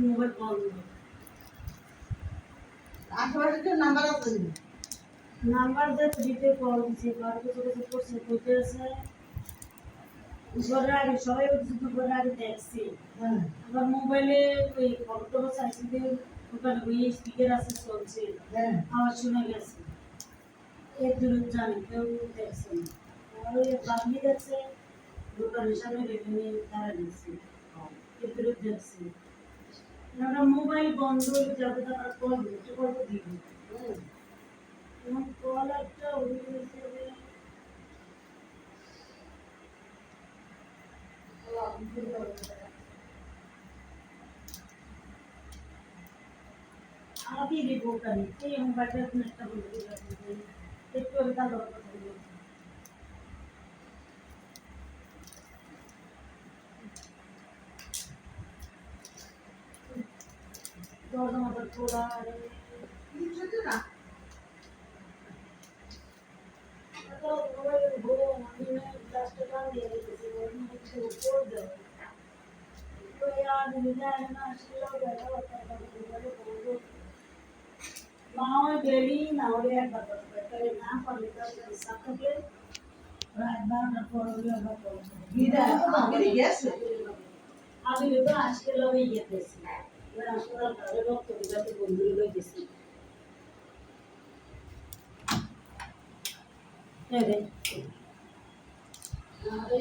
mobile call number দিতে call দিছে করছে কইতে আছে ঘরে আগে সবাই বলছে ঘরে আগে দেখছি আবার মোবাইলে ওই ফটো চাইছি যে ওখানে ওই স্পিকার আছে চলছে আওয়াজ শোনা গেছে এর দূর জানি কেউ দেখছে না আর ওই বাকি দেখছে দোকানের সামনে রেখে নিয়ে তারা দিচ্ছে এর দূর দেখছি আমরা মোবাইল বন্ধ হয়ে যাবে তারা কল দিতে কল দিবে এবং কল একটা উড়ে গেছে আগে রিপোর্ট করি এই মোবাইলটা একটা বলতে গেছে একটু আমি তার কথা বলি দরজা মতো খোলা কিছু না তো মোবাইলের বড় আমি লাস্টে কান দিয়ে রেখেছি ওই কিছু উপর দাও তো यार নিদান না আসলে দেখা হচ্ছে তাহলে বলবো মাও বেরি না ওরে একবার করে না পারলে তাহলে সাথে রাত 12টার পর ওরে একবার করে দিদা আগে গেছে আগে তো আজকে লগে গেছে এবার আসলে তাহলে রক্ত দিতে বন্ধু লই গেছে এই রে আরে